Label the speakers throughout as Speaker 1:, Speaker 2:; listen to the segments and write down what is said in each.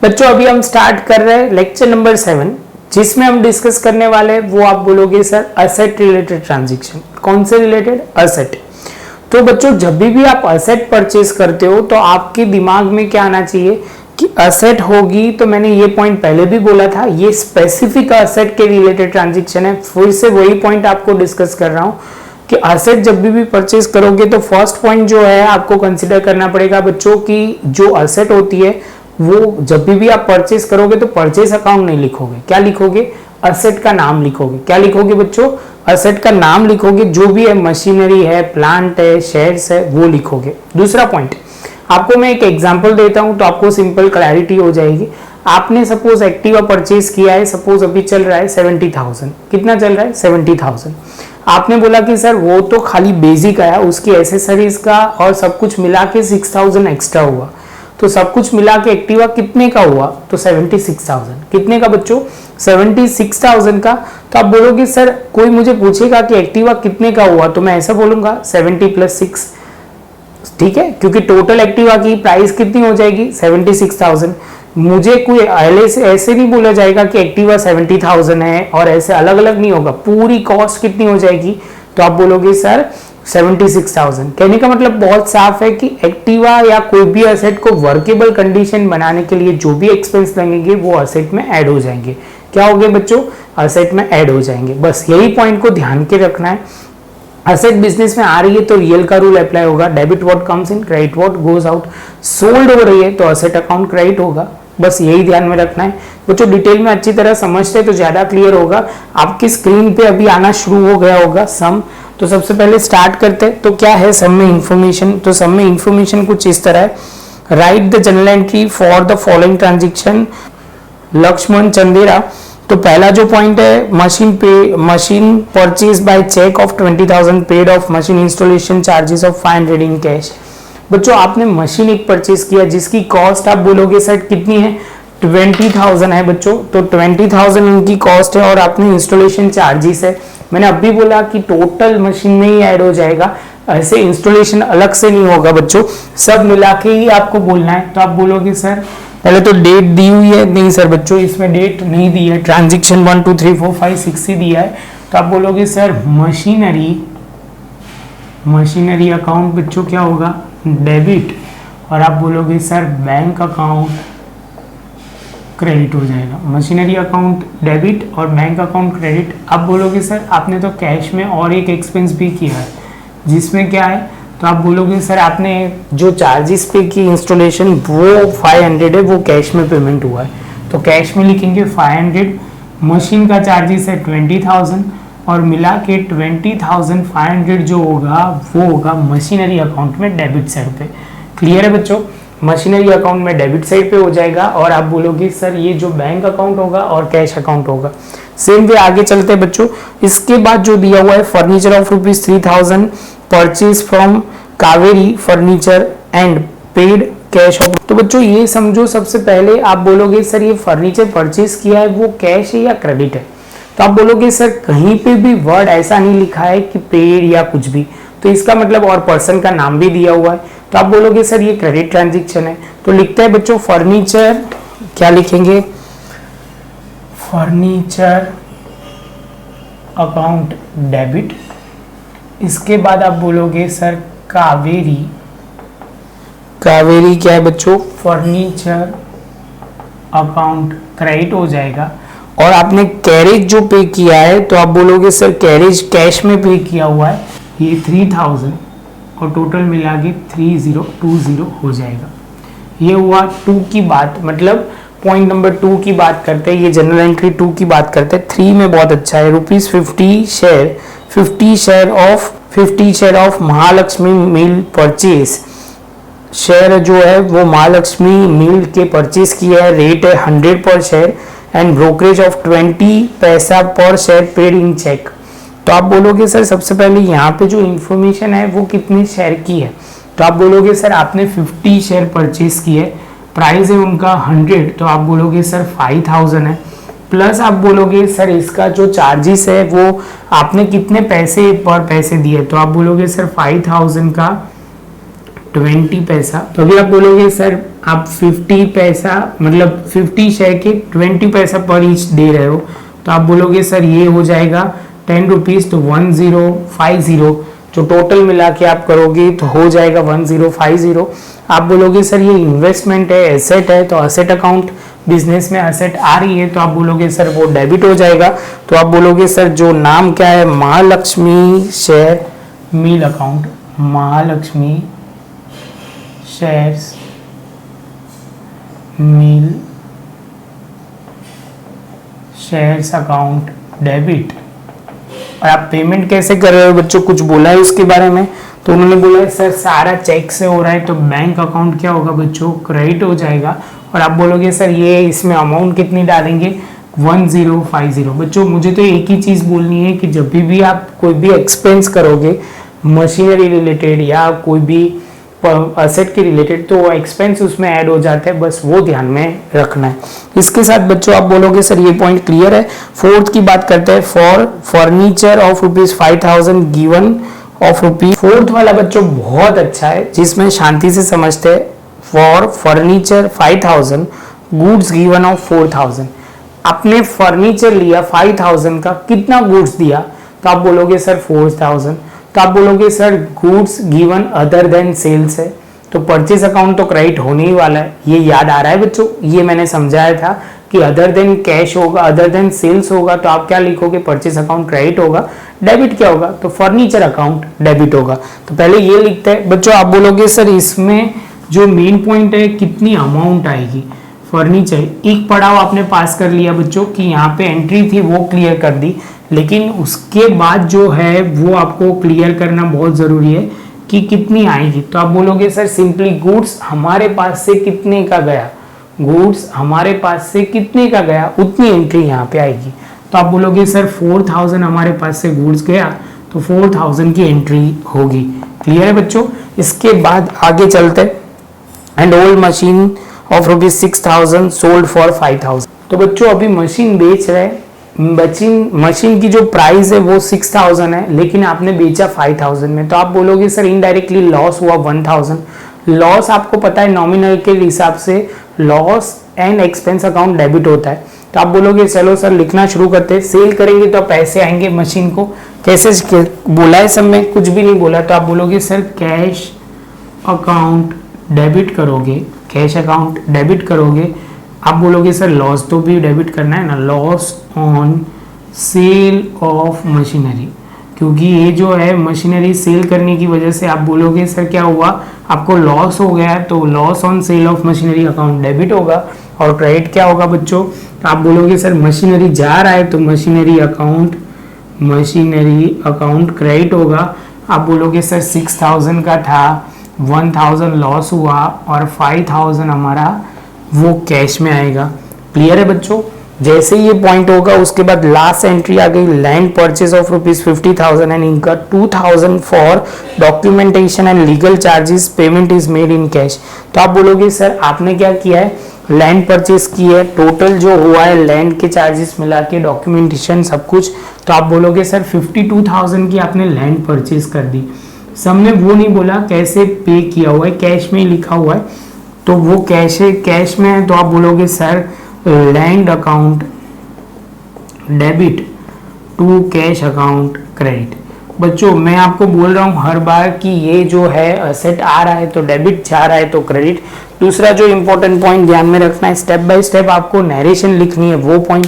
Speaker 1: बच्चों अभी हम स्टार्ट कर रहे हैं लेक्चर नंबर 7, जिसमें हम डिस्कस करने वाले हैं वो आप बोलोगे सर असेट रिलेटेड ट्रांजैक्शन। कौन से रिलेटेड? असेट। तो बच्चों जब भी आप असेट परचेज करते हो तो आपके दिमाग में क्या आना चाहिए कि असेट होगी, तो मैंने ये पॉइंट पहले भी बोला था, ये स्पेसिफिक असेट के रिलेटेड ट्रांजैक्शन है। फिर से वही पॉइंट आपको डिस्कस कर रहा हूं कि असेट जब भी परचेज करोगे तो फर्स्ट पॉइंट जो है आपको कंसिडर करना पड़ेगा बच्चों की जो असेट होती है वो जब भी आप परचेज करोगे तो परचेज अकाउंट नहीं लिखोगे, क्या लिखोगे? असेट का नाम लिखोगे। क्या लिखोगे बच्चों? असेट का नाम लिखोगे। जो भी है, मशीनरी है, प्लांट है, शेयर्स है, वो लिखोगे। दूसरा पॉइंट, आपको मैं एक एग्जांपल देता हूं तो आपको सिंपल क्लैरिटी हो जाएगी। आपने सपोज एक्टिवा परचेज किया है, सपोज अभी चल रहा है 70,000। कितना चल रहा है? 70,000। आपने बोला कि सर वो तो खाली बेसिक आया, उसकी एसेसरीज का और सब कुछ मिला के 6,000 एक्स्ट्रा हुआ। तो सब कुछ मिला के एक्टिवा कितने का हुआ? तो 76,000। कितने का बच्चों? 76,000 का। तो आप बोलोगे सर कोई मुझे पूछेगा कि एक्टिवा कितने का हुआ, तो मैं ऐसा बोलूंगा 70 + 6, ठीक है, क्योंकि टोटल एक्टिवा की प्राइस कितनी हो जाएगी? 76,000। मुझे कोई ऐसे नहीं बोला जाएगा कि एक्टिवा 70,000 है और ऐसे अलग अलग नहीं होगा, पूरी कॉस्ट कितनी हो जाएगी? तो आप बोलोगे सर 76,000। कहने का मतलब बहुत साफ है कि एक्टिवा या कोई भी असेट को वर्केबल कंडीशन बनाने के लिए जो भी एक्सपेंस लगेंगे वो असेट में ऐड हो जाएंगे। क्या हो गया बच्चों? असेट में ऐड हो जाएंगे। बस यही पॉइंट को ध्यान के रखना है। असेट बिजनेस में आ रही है तो रियल का रूल अप्लाई होगा, debit what comes in, credit what goes out. Sold हो रही है तो असेट अकाउंट क्रेडिट होगा। बस यही ध्यान में रखना है बच्चों। डिटेल में अच्छी तरह समझते तो ज्यादा क्लियर होगा। आपकी स्क्रीन पे अभी आना शुरू हो गया होगा सम। तो सबसे पहले स्टार्ट करते हैं। तो क्या है सम में इंफॉर्मेशन? तो सम में इंफॉर्मेशन कुछ इस तरह है, write the general entry for the following transaction Lakshman Chandera. तो पहला जो पॉइंट है, machine purchase by cheque of 20,000 paid of machine installation charges of 500 in cash. बच्चों आपने मशीन एक परचेज किया जिसकी कॉस्ट आप बोलोगे सर कितनी है? 20,000 है बच्चों। तो 20,000 उनकी कॉस्ट है और आपने इंस्टॉलेशन चार्जेस है। मैंने अभी बोला कि टोटल मशीन में ही ऐड हो जाएगा, ऐसे इंस्टॉलेशन अलग से नहीं होगा बच्चों, सब मिला के ही आपको बोलना है। तो आप बोलोगे सर पहले तो डेट दी हुई है, नहीं सर बच्चों इसमें डेट नहीं दी है, ट्रांजेक्शन 1 2 3 4 5 6 ही दिया है। तो आप बोलोगे सर मशीनरी अकाउंट बच्चों क्या होगा? डेबिट। और आप बोलोगे सर बैंक अकाउंट क्रेडिट हो जाएगा। मशीनरी अकाउंट डेबिट और बैंक अकाउंट क्रेडिट। आप बोलोगे सर आपने तो कैश में और एक एक्सपेंस भी किया है, जिसमें क्या है? तो आप बोलोगे सर आपने जो चार्जेस पे की इंस्टॉलेशन वो 500 है, वो कैश में पेमेंट हुआ है। तो कैश में लिखेंगे 500। मशीन का चार्जेस है 20,000 और मिला के 20,500 जो होगा वो होगा मशीनरी अकाउंट में डेबिट साइड पे। क्लियर है बच्चों? मशीनरी अकाउंट में डेबिट साइड पे हो जाएगा। और आप बोलोगे सर ये जो बैंक अकाउंट होगा और कैश अकाउंट होगा। सेम वे आगे चलते हैं बच्चों। इसके बाद जो दिया हुआ है furniture of ₹3,000 purchase from Kaveri furniture and paid cash of. तो बच्चों ये समझो, सबसे पहले आप बोलोगे सर ये फर्नीचर परचेज किया है वो कैश है या क्रेडिट है? तो आप बोलोगे सर कहीं पे भी वर्ड ऐसा नहीं लिखा है कि पेड या कुछ भी, तो इसका मतलब और पर्सन का नाम भी दिया हुआ है। तो आप बोलोगे सर ये क्रेडिट ट्रांजैक्शन है। तो लिखते हैं बच्चों फर्नीचर, क्या लिखेंगे? Furniture account debit. इसके बाद आप बोलोगे सर कावेरी क्या है बच्चों? फर्नीचर अकाउंट क्रेडिट हो जाएगा। और आपने कैरेज जो पे किया है तो आप बोलोगे सर कैरेज कैश में पे किया हुआ है, ये 3,000 और टोटल मिला के 3020 हो जाएगा। ये हुआ 2 की बात, मतलब पॉइंट नंबर 2 की बात करते हैं, ये जनरल एंट्री 2 की बात करते हैं। 3 में बहुत अच्छा है, ₹50 share of Mahalakshmi mill purchase. Share जो है वो महालक्ष्मी मिल के परचेज किया है, रेट है 100 पर शेयर एंड ब्रोकरेज ऑफ 20 पैसा पर शेयर पेड इन चेक। तो आप बोलोगे सर सबसे पहले यहाँ पे जो इंफॉर्मेशन है वो कितने शेयर की है? तो आप बोलोगे सर आपने 50 शेयर परचेज किए, प्राइस है उनका 100, तो आप बोलोगे सर 5,000 है। प्लस आप बोलोगे सर इसका जो चार्जेस है वो आपने कितने पैसे पर पैसे दिए? तो आप बोलोगे सर 5,000 का 20 पैसा। तो अभी आप बोलोगे सर आप 50 पैसा मतलब 50 शेयर के 20 पैसा पर ईच दे रहे हो, तो आप बोलोगे सर ये हो जाएगा 10 रुपीज, तो 1050 जो टोटल मिला के आप करोगे तो हो जाएगा 1050। आप बोलोगे सर ये इन्वेस्टमेंट है, एसेट है, तो एसेट अकाउंट बिजनेस में एसेट आ रही है, तो आप बोलोगे सर वो डेबिट हो जाएगा। तो आप बोलोगे सर जो नाम क्या है, महालक्ष्मी शेयर मिल अकाउंट, महालक्ष्मी शेयर्स मिल शेयर्स अकाउंट डेबिट। और आप पेमेंट कैसे कर रहे हो बच्चों, कुछ बोला है उसके बारे में, तो उन्होंने बोला है सर सारा चेक से हो रहा है, तो बैंक अकाउंट क्या होगा बच्चों, क्रेडिट हो जाएगा। और आप बोलोगे सर ये इसमें अमाउंट कितनी डालेंगे, 1050। बच्चों मुझे तो एक ही चीज़ बोलनी है कि जब भी आप कोई भी एक्सपेंस करोगे मशीनरी रिलेटेड या कोई भी असेट के रिलेटेड, तो वो एक्सपेंस उसमें ऐड हो जाता है, बस वो ध्यान में रखना है। इसके साथ बच्चों आप बोलोगे सर ये पॉइंट क्लियर है। फोर्थ की बात करते हैं, for furniture of ₹5000 given of rupees. Fourth वाला बच्चों बहुत अच्छा है, जिसमें शांति से समझते हैं। For furniture 5000 goods given of 4000। आपने फर्नीचर लिया 5000 का, कितना गुड्स दिया, तो आप बोलोगे सर 4000। तो आप बोलोगे sir goods given other than sales है, तो परचेज अकाउंट तो क्रेडिट होने ही वाला है। ये याद आ रहा है बच्चों, ये मैंने समझाया था कि अदर देन कैश होगा, अदर देन सेल्स होगा, तो आप क्या लिखोगे, परचेज अकाउंट क्रेडिट होगा। डेबिट क्या होगा, तो फर्नीचर अकाउंट डेबिट होगा। तो पहले ये लिखते हैं बच्चों। आप बोलोगे सर इसमें जो मेन पॉइंट है कितनी अमाउंट आएगी, फर्नीचर एक पड़ाव आपने पास कर लिया बच्चों कि यहाँ पे एंट्री थी वो क्लियर कर दी, लेकिन उसके बाद जो है वो आपको क्लियर करना बहुत जरूरी है कि कितनी आएगी। तो आप बोलोगे सर सिंपली गुड्स हमारे पास से कितने का गया, गुड्स हमारे पास से कितने का गया उतनी एंट्री यहाँ पे आएगी। तो आप बोलोगे सर 4000 हमारे पास से गुड्स गया, तो 4000 की एंट्री होगी। क्लियर है बच्चों। इसके बाद आगे चलते, and old machine of ₹6000 sold for 5000। तो बच्चों अभी मशीन बेच रहे हैं, मशीन की जो प्राइस है वो 6000 है, लेकिन आपने बेचा 5000 में, तो आप बोलोगे सर इनडायरेक्टली लॉस हुआ 1000। लॉस आपको पता है नॉमिनल के हिसाब से loss and expense account debit होता है। तो आप बोलोगे चलो सर लिखना शुरू करते हैं। सेल करेंगे तो पैसे आएंगे मशीन को, कैसे बोला है सब में, कुछ भी नहीं बोला। तो आप बोलोगे सर कैश अकाउंट डेबिट करोगे, कैश अकाउंट डेबिट करोगे। आप बोलोगे सर लॉस तो भी डेबिट करना है ना, loss on sale of machinery, क्योंकि ये जो है मशीनरी सेल करने की वजह से आप बोलोगे सर क्या हुआ, आपको लॉस हो गया, तो loss on sale of machinery account debit होगा। और क्रेडिट क्या होगा बच्चों, तो आप बोलोगे सर मशीनरी जा रहा है तो मशीनरी अकाउंट क्रेडिट होगा। आप बोलोगे सर 6000 का था, 1000 लॉस हुआ और 5000 हमारा वो कैश में आएगा। क्लियर है बच्चों। जैसे ये पॉइंट होगा उसके बाद लास्ट एंट्री आ गई, लैंड परचेज ऑफ ₹50,000 एंड इनका 2000 for documentation and legal charges, payment is made in cash. तो आप बोलोगे सर आपने क्या किया है, लैंड परचेज की है, टोटल जो हुआ है लैंड के चार्जेस मिला के डॉक्यूमेंटेशन सब कुछ, तो आप बोलोगे सर 52,000 की आपने लैंड परचेज कर दी। सबने वो नहीं बोला कैसे पे किया हुआ है, कैश में ही लिखा हुआ है, तो वो कैश है, कैश में है, तो आप बोलोगे sir land account debit to cash account credit. बच्चों मैं आपको बोल रहा हूँ हर बार कि ये जो है एसेट आ रहा है तो डेबिट, जा रहा है तो क्रेडिट। दूसरा जो इंपॉर्टेंट पॉइंट ध्यान में रखना है, स्टेप बाय स्टेप आपको नरेशन लिखनी है वो पॉइंट,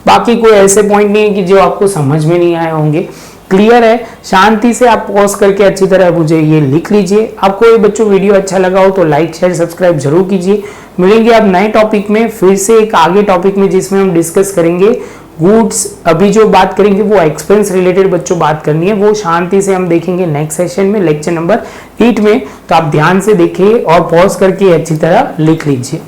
Speaker 1: बाकी कोई ऐसे पॉइंट नहीं है कि जो आपको समझ में नहीं आए होंगे। क्लियर है। शांति से आप पॉज करके अच्छी तरह मुझे ये लिख लीजिए। आपको ये बच्चों वीडियो अच्छा लगा हो तो लाइक शेयर सब्सक्राइब जरूर कीजिए। मिलेंगे आप नए टॉपिक में, फिर से एक आगे टॉपिक में जिसमें हम डिस्कस करेंगे गुड्स। अभी जो बात करेंगे वो एक्सपेंस रिलेटेड बच्चों बात करनी है, वो शांति से हम देखेंगे नेक्स्ट सेशन में, लेक्चर नंबर 8 में। तो आप ध्यान से देखिए और पॉज करके अच्छी तरह लिख लीजिए।